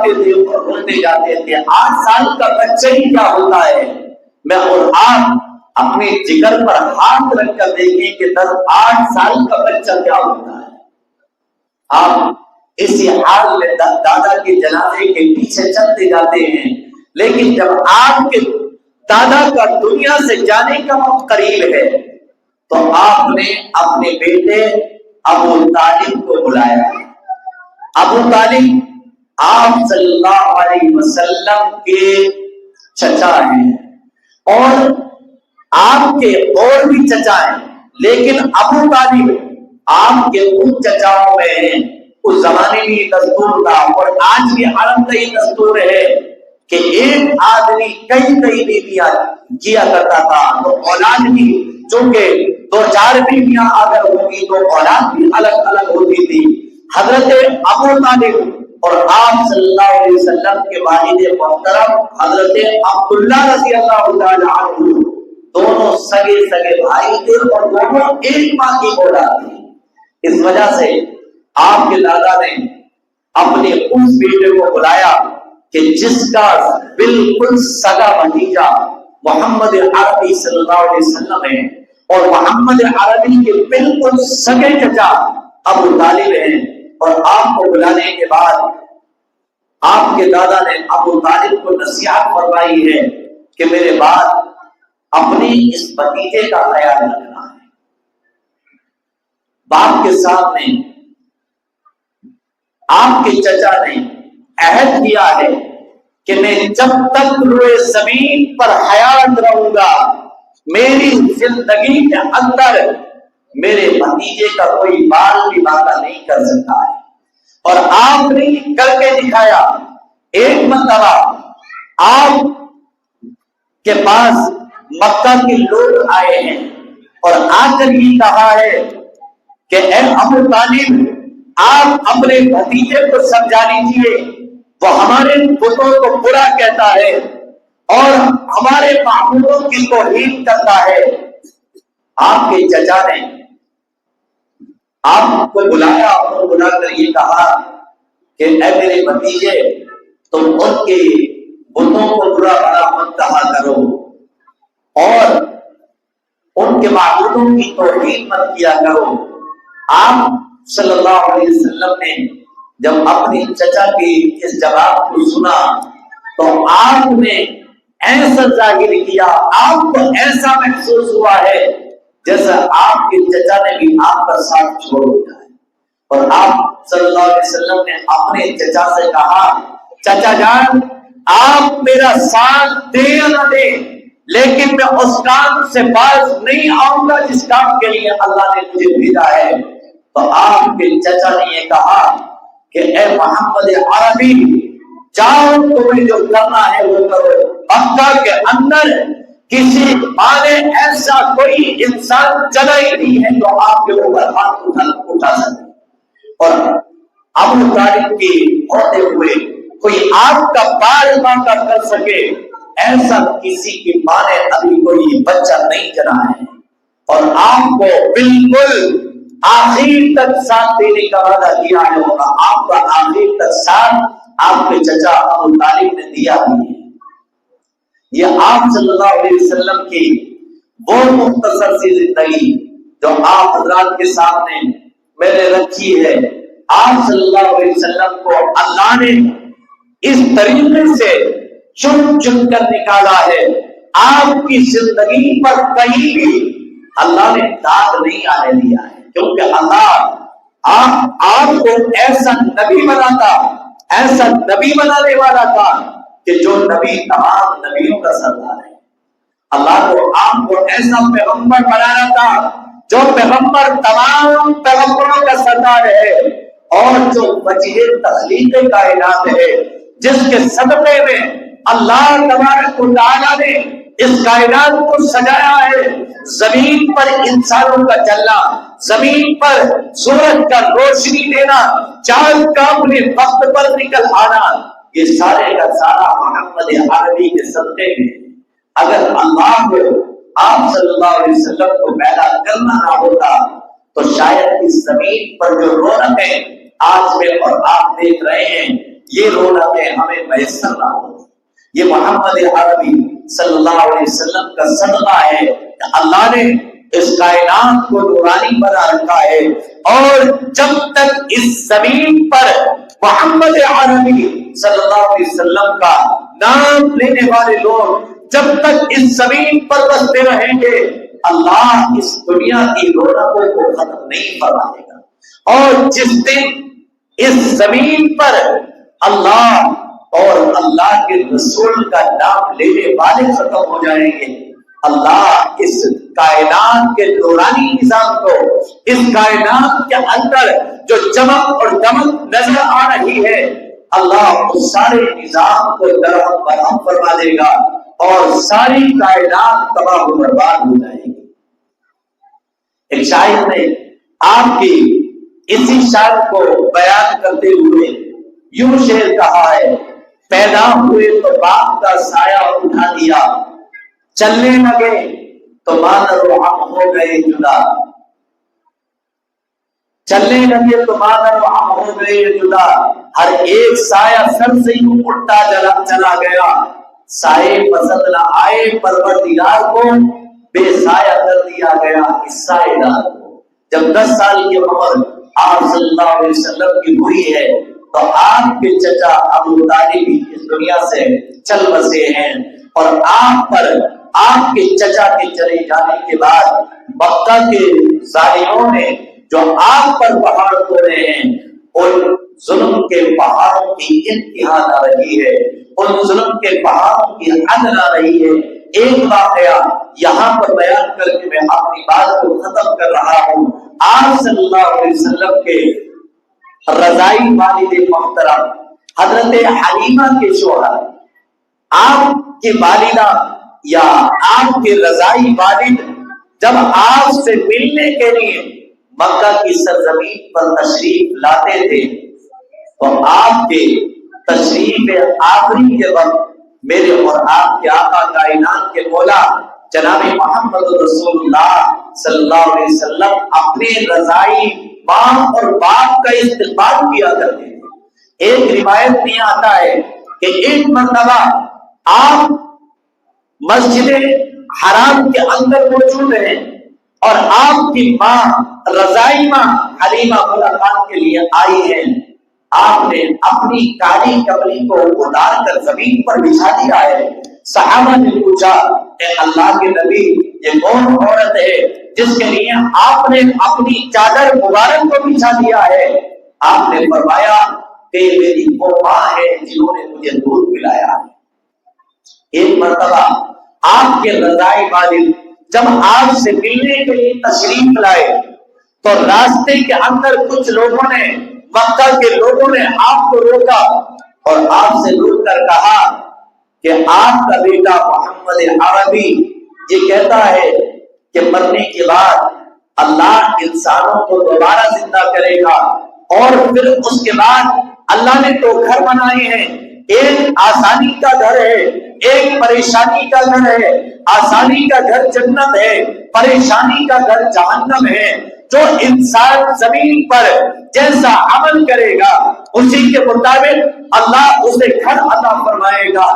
جاتے تھے اور روتے جاتے تھے 8 سال کا بچہ ہی کیا ہوتا ہے. میں اور آپ اپنے جگر پر ہاتھ رکھ کر دیکھیں کہ 8 سال کا بچہ کیا ہوتا ہے. آپ اسی حال میں دادا کے جنازے کے پیچھے چلتے جاتے ہیں، لیکن جب آپ کے دادا کا دنیا سے جانے کا وقت قریب ہے تو آپ نے اپنے بیٹے ابو طالب کو بلایا. ابو طالب آپ صلی اللہ علیہ وسلم کے چچا ہیں اور آپ کے اور بھی چچا ہیں، لیکن ابو طالب آپ کے ان چچاؤں میں ہیں. اس زمانے میں یہ دستور تھا اور آج بھی عرب کا یہ دستور ہے کہ ایک آدمی کئی بیویاں کیا کرتا تھا تو اولاد بھی چونکہ 2-4 بیویاں اگر ہوگی تو اولاد بھی الگ الگ ہوتی تھی. حضرت ابو طالب اور آپ صلی اللہ علیہ وسلم کے والد محترم حضرت عبداللہ رضی اللہ تعالی عنہ دونوں سگے بھائی تھے اور دونوں ایک ماں کی اولاد تھی. اس وجہ سے آپ کے دادا نے اپنے اس بیٹے کو بلایا کہ جس کا بالکل سگا بھتیجا محمد عربی صلی اللہ علیہ وسلم ہے اور محمد عربی کے بالکل سگے چچا ابو طالب ہیں. اور آپ کو بلانے کے بعد آپ کے دادا نے ابو طالب کو نصیحت فرمائی ہے کہ میرے بعد اپنی اس بھتیجے کا خیال رکھنا ہے. باپ کے سامنے آپ کے چچا نے عہد کیا ہے کہ میں جب تک روئے زمین پر حیات رہوں گا میری زندگی کے اندر میرے بھتیجے کا کوئی بال بھی باقی نہیں کر سکتا ہے. اور آپ نے کر کے دکھایا. ایک مرتبہ آپ کے پاس مکہ کے لوگ آئے ہیں اور آ کر یہ کہا ہے کہ اے ابو طالب آپ اپنے بھتیجے کو سمجھا لیجیے، وہ ہمارے بتوں کو برا کہتا ہے اور ہمارے معبودوں کی توہین کرتا ہے. آپ کے چچا نے آپ کو بلایا اور بلا کر یہ کہا کہ اے میرے بھتیجے تم ان کے بتوں کو برا بھلا مت کہا کرو اور ان کے معبودوں کی توہین مت کیا کرو. آپ صلی اللہ علیہ وسلم نے جب اپنی چچا کی اس جواب کو سنا تو آپ نے ایسا ظاہر کیا، آپ کو ایسا محسوس ہوا ہے جیسا آپ کے چچا نے بھی آپ کا ساتھ چھوڑ دیا ہے. اور آپ صلی اللہ علیہ وسلم نے اپنے چچا سے کہا چچا جان آپ میرا ساتھ دے یا نہ دے لیکن میں اس کام سے باز نہیں آؤں گا جس کام کے لیے اللہ نے مجھے بھیجا ہے. تو آپ کے چچا نے یہ کہا کہ اے محمد عربی جاؤ تمہیں جو کرنا ہے وہ کرو. مکہ کے اندر کسی ماں نے ایسا کوئی انسان چلا ہی نہیں ہے جو آپ کے اوپر ہاتھ اٹھا سکے اور ابو طالب کی ہوتے ہوئے کوئی آپ کا بال باقا کر سکے ایسا کسی کی ماں نے ابھی کوئی بچہ نہیں جنا ہے. اور آپ کو بالکل آخر تک ساتھ دینے کا وعدہ کیا ہے اور آپ کا آخر تک ساتھ آپ کے چچا ابو طالب نے دیا بھی ہے. یہ آپ صلی اللہ علیہ وسلم کی وہ مختصر سی زندگی جو آپ حضرات کے سامنے میں نے رکھی ہے. آپ صلی اللہ علیہ وسلم کو اللہ نے اس طریقے سے چن چن کر نکالا ہے. آپ کی زندگی پر کہیں بھی اللہ نے داغ نہیں آنے دیا ہے کیونکہ اللہ آپ کو ایسا نبی بناتا، ایسا نبی بنانے والا تھا کہ جو نبی تمام نبیوں کا سردار ہے. اللہ کو آپ کو ایسا پیغمبر بنانا تھا جو پیغمبر تمام پیغمبروں کا سردار ہے اور جو وجہ تخلیق کائنات ہے جس کے صدقے میں اللہ تبارک و تعالیٰ نے اس کائنات کو سجایا ہے. زمین پر انسانوں کا چلنا، زمین پر سورج کا روشنی دینا، چاند کا اپنے وقت پر نکل آنا، یہ سارے کا سارا محمد عربی کے صدقے میں. اگر اللہ کو آپ صلی اللہ علیہ وسلم کو پیدا کرنا نہ ہوتا تو شاید اس زمین پر جو رونقیں آج میں اور آپ دیکھ رہے ہیں یہ رونقیں ہمیں میسر نہ ہو۔ یہ محمد عربی صلی اللہ علیہ وسلم کا صدقہ ہے کہ اللہ نے اس کائنات کو نورانی بنا رکھا ہے، اور جب تک اس زمین پر محمد عربی صلی اللہ علیہ وسلم کا نام لینے والے لوگ جب تک اس زمین پر بستے رہیں گے، اللہ اس دنیا کی رونقوں کو ختم نہیں فرمائے گا۔ اور جس دن اس زمین پر اللہ اور اللہ کے رسول کا نام لینے والے ختم ہو جائیں گے، اللہ اس کائنات کے نورانی نظام کو، اس کائنات کے اندر جو چمک اور دمک نظر آ رہی ہے، اللہ اس سارے نظام کو درہم برہم فرما دے گا اور ساری کائنات تباہ و برباد ہو جائے گی۔ ایک شاعر نے آپ کی اسی شان کو بیان کرتے ہوئے یوں شعر کہا ہے، پیدا ہوئے تو باپ کا سایہ اٹھا دیا، چلنے لگے تو مادر و ہم ہو گئے جدا، چلنے لگے تو مادر و ہم ہو گئے جدا، ہر ایک سایہ سر سے یوں اٹھتا چلا گیا، سائے پسند نہ آئے پروردگار کو، بے سایہ کر دیا گیا اس سائے دار کو۔ جب 10 سال کی عمر آپ صلی اللہ علیہ وسلم کی ہوئی ہے تو آپ کے چچا ابو طالب اس دنیا سے چل بسے ہیں، اور آپ پر آپ کے چچا کے چلے جانے کے بعد مکہ کے ظالموں نے جو آپ پر پہاڑ توڑے ہیں، ان ظلم کے پہاڑوں کی انتہا نہ رہی ہے، ان ظلم کے پہاڑوں کی حد نہ رہی ہے۔ ایک واقعہ یہاں پر بیان کر کے میں اپنی بات کو ختم کر رہا ہوں۔ آپ صلی اللہ علیہ وسلم کے رضائی والد محترم حضرت حلیمہ کے شوہر، آپ کی والدہ یا آپ کے رضائی والد جب آپ سے ملنے کے لیے مکہ کی سرزمین پر تشریف لاتے تھے تو آپ کے تشریف آخری کے وقت میرے اور آپ کے آقا کائنات کے مولا جناب محمد رسول اللہ صلی اللہ علیہ وسلم اپنے رضائی ماں اور باپ کا استقبال کیا کرتے تھے۔ ایک روایت میں آتا ہے کہ ایک مرتبہ آپ مسجد حرام کے اندر موجود ہیں اور آپ کی ماں رضائی ماں حلیمہ ملاقات کے لیے آئی ہیں، آپ نے اپنی کالی کملی کو اتار کر زمین پر بچھا دیا ہے۔ صحابہ نے پوچھا کہ اللہ کے نبی یہ کون عورت ہے جس کے لیے آپ نے اپنی چادر مبارک کو بچھا دیا ہے؟ آپ نے فرمایا کہ میری وہ ماں ہے جنہوں نے مجھے دودھ پلایا ہے۔ ایک مرتبہ آپ کے رضائی والد جب آپ سے ملنے کے لیے تشریف لائے تو راستے کے اندر کچھ لوگوں نے، مکہ کے لوگوں نے آپ کو روکا اور آپ سے روک کر کہا کہ آپ کا بیٹا محمد عربی یہ کہتا ہے کہ مرنے کے بعد اللہ انسانوں کو دوبارہ زندہ کرے گا، اور پھر اس کے بعد اللہ نے تو گھر بنائے ہیں، ایک آسانی کا گھر ہے، ایک پریشانی کا گھر ہے۔ آسانی کا گھر جنت ہے، پریشانی کا گھر جہنم ہے۔ جو انسان زمین پر جیسا عمل کرے گا اسی کے مطابق اللہ اسے گھر عطا فرمائے گا۔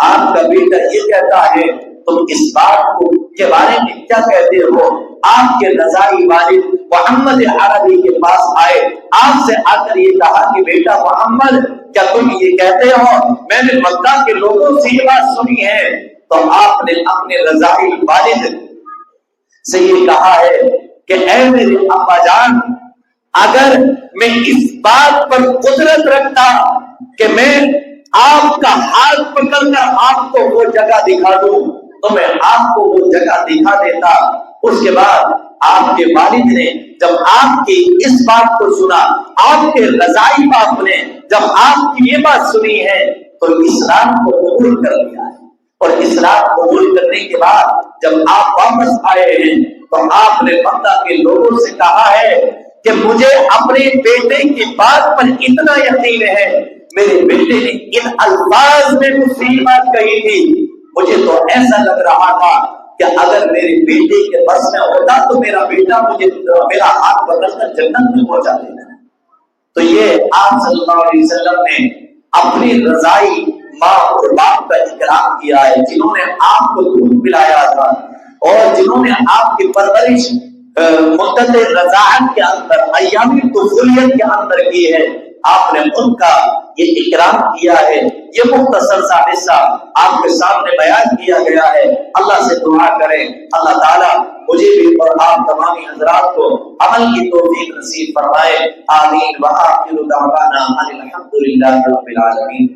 آپ کا بیٹا یہ کہتا ہے، تم اس بات کو کے بارے میں کیا کہتے ہو؟ آپ کے رضائی والد محمد عربی کے پاس آئے، آپ سے آ کر یہ کہا کہ بیٹا محمد کیا تم یہ کہتے ہو؟ میں نے مکہ کے لوگوں سے یہ بات سنی ہے۔ تو آپ نے اپنے رضائی والد سے یہ کہا ہے کہ اے میرے ابا جان، اگر میں اس بات پر قدرت رکھتا کہ میں آپ کا ہاتھ پکڑ کر آپ کو وہ جگہ دکھا دوں تو میں آپ کو وہ جگہ دکھا دیتا۔ اس کے بعد آپ کے والد نے جب آپ کی اس بات کو سنا، آپ کے رضائی باپ نے جب آپ کی یہ بات سنی ہے تو اسلام کو قبول کر لیا ہے، اور اسلام قبول کرنے کے بعد جب آپ واپس آئے ہیں تو آپ نے مکہ کے لوگوں سے کہا ہے کہ مجھے اپنے بیٹے کی بات پر اتنا یقین ہے، میرے بیٹے نے ان الفاظ میں مجھے بات کہی تھی، مجھے تو ایسا لگ رہا تھا کہ اگر میرے بیٹے کے بس میں ہوتا تو میرا بیٹا مجھے میرا ہاتھ پکڑ کر جنت میں پہنچا دیتا۔ تو یہ آپ صلی اللہ علیہ وسلم نے اپنی رضائی ماں اور باپ کا اکرام کیا ہے، جنہوں نے آپ کو دودھ پلایا تھا اور جنہوں نے آپ کی پرورش مدت رضاعت کے اندر، ایام طفولیت کے اندر کی ہے، آپ نے ان کا یہ اکرام کیا ہے۔ یہ مختصر سا حصہ آپ کے سامنے بیان کیا گیا ہے۔ اللہ سے دعا کریں اللہ تعالیٰ مجھے بھی اور آپ تمامی حضرات کو عمل کی توفیق نصیب فرمائے، آمین۔ وآخر دعوانا ان الحمد للہ رب العالمین۔